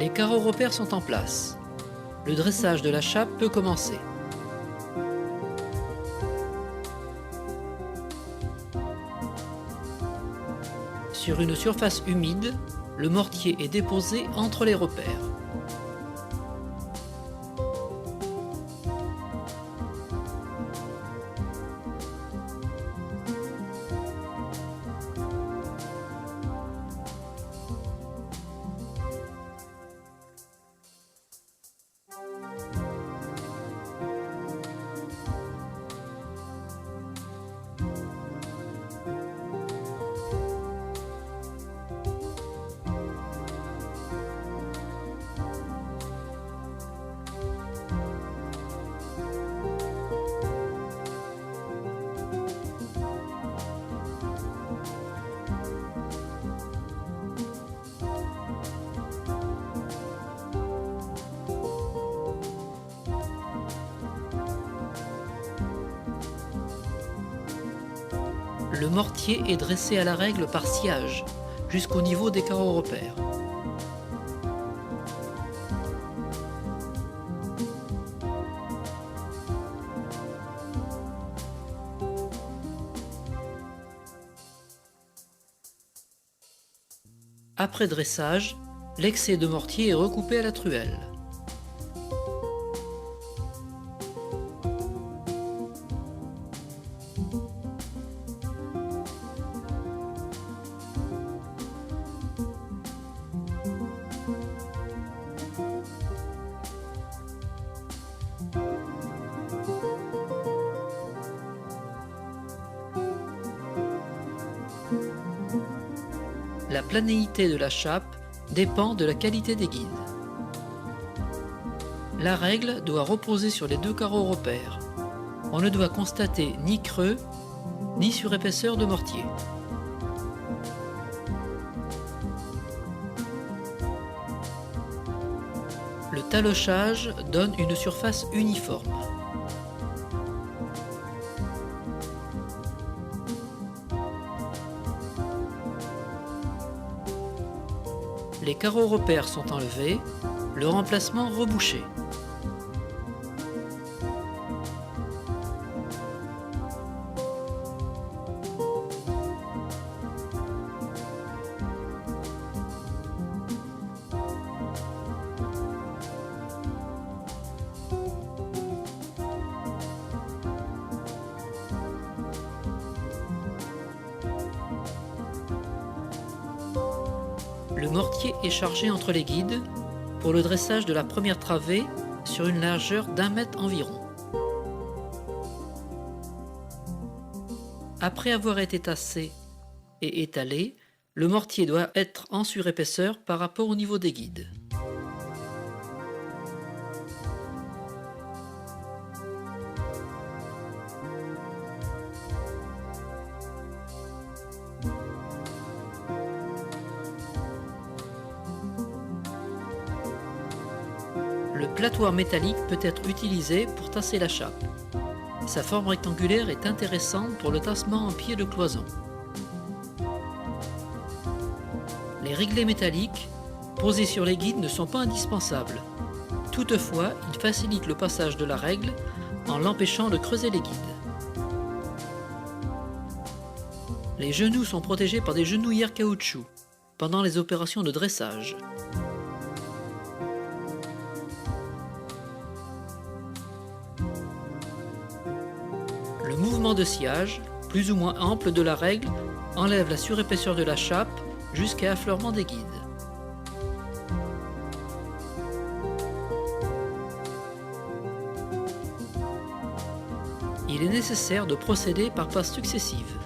Les carreaux repères sont en place. Le dressage de la chape peut commencer. Sur une surface humide, le mortier est déposé entre les repères. Le mortier est dressé à la règle par sciage, jusqu'au niveau des carreaux repères. Après dressage, l'excès de mortier est recoupé à la truelle. La planéité de la chape dépend de la qualité des guides. La règle doit reposer sur les deux carreaux repères. On ne doit constater ni creux, ni surépaisseur de mortier. Le talochage donne une surface uniforme. Les carreaux repères sont enlevés, le remplacement rebouché. Le mortier est chargé entre les guides pour le dressage de la première travée sur une largeur d'1 mètre environ. Après avoir été tassé et étalé, le mortier doit être en surépaisseur par rapport au niveau des guides. Le platoir métallique peut être utilisé pour tasser la chape. Sa forme rectangulaire est intéressante pour le tassement en pied de cloison. Les réglés métalliques posés sur les guides ne sont pas indispensables. Toutefois, ils facilitent le passage de la règle en l'empêchant de creuser les guides. Les genoux sont protégés par des genouillères caoutchouc pendant les opérations de dressage. Le mouvement de sciage, plus ou moins ample de la règle, enlève la surépaisseur de la chape jusqu'à affleurement des guides. Il est nécessaire de procéder par passes successives.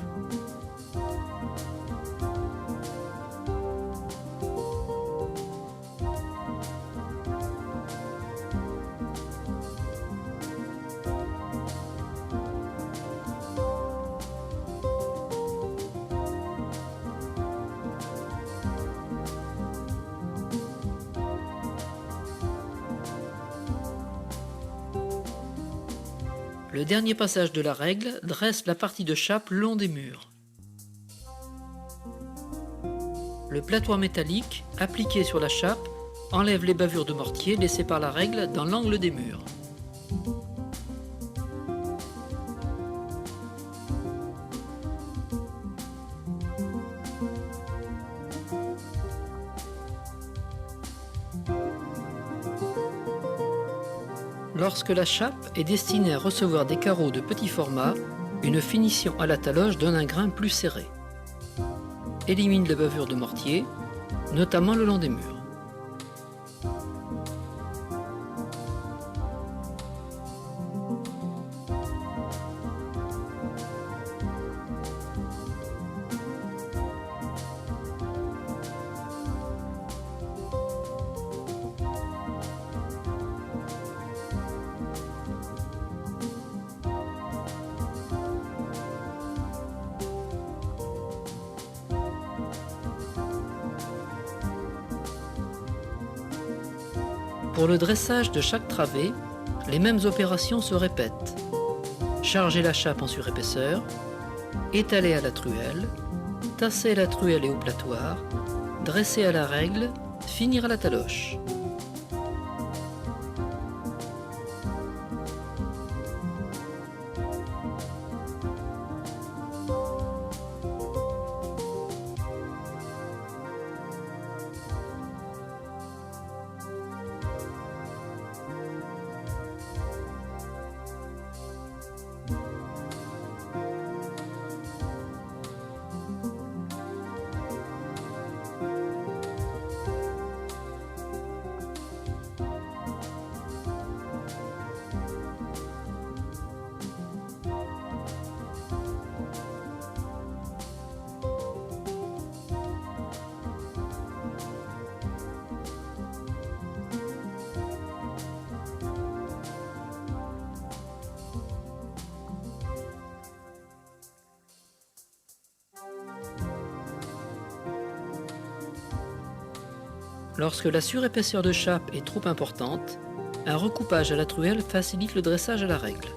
Le dernier passage de la règle dresse la partie de chape le long des murs. Le platoir métallique, appliqué sur la chape, Enlève les bavures de mortier laissées par la règle dans l'angle des murs. Lorsque la chape est destinée à recevoir des carreaux de petit format, une finition à la taloche donne un grain plus serré. Élimine les bavures de mortier, notamment le long des murs. Pour le dressage de chaque travée, les mêmes opérations se répètent. Charger la chape en surépaisseur, étaler à la truelle, tasser la truelle et au platoir, dresser à la règle, finir à la taloche. Lorsque la surépaisseur de chape est trop importante, un recoupage à la truelle facilite le dressage à la règle.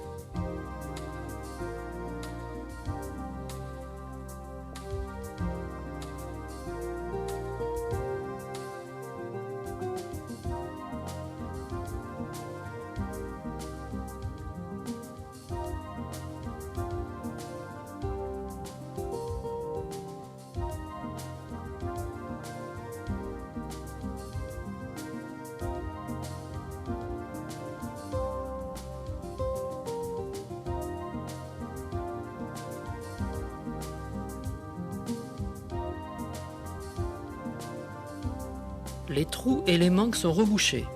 Les trous et les manques sont rebouchés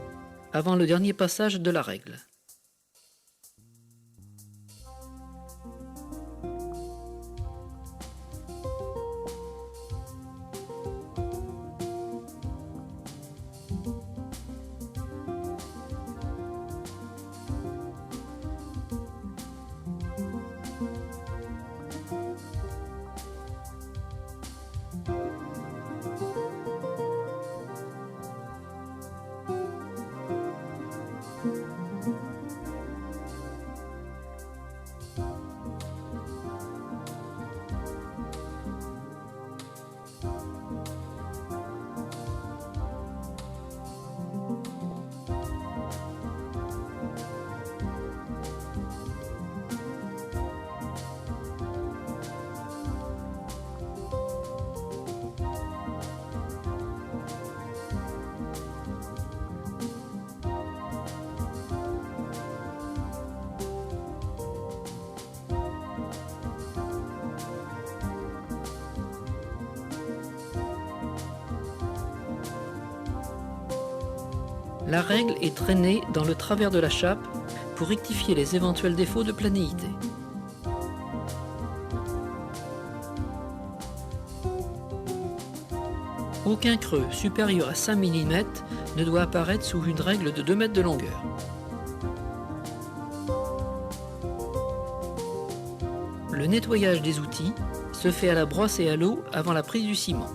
avant le dernier passage de la règle. La règle est traînée dans le travers de la chape pour rectifier les éventuels défauts de planéité. Aucun creux supérieur à 5 mm ne doit apparaître sous une règle de 2 mètres de longueur. Le nettoyage des outils se fait à la brosse et à l'eau avant la prise du ciment.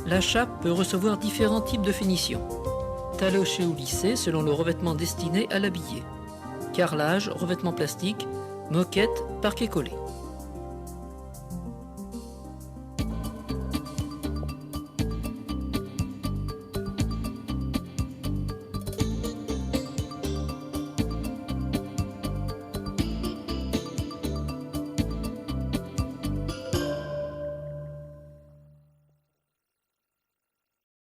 La chape peut recevoir différents types de finition. Taloché ou lissé selon le revêtement destiné à l'habiller. Carrelage, revêtement plastique, moquette, parquet collé.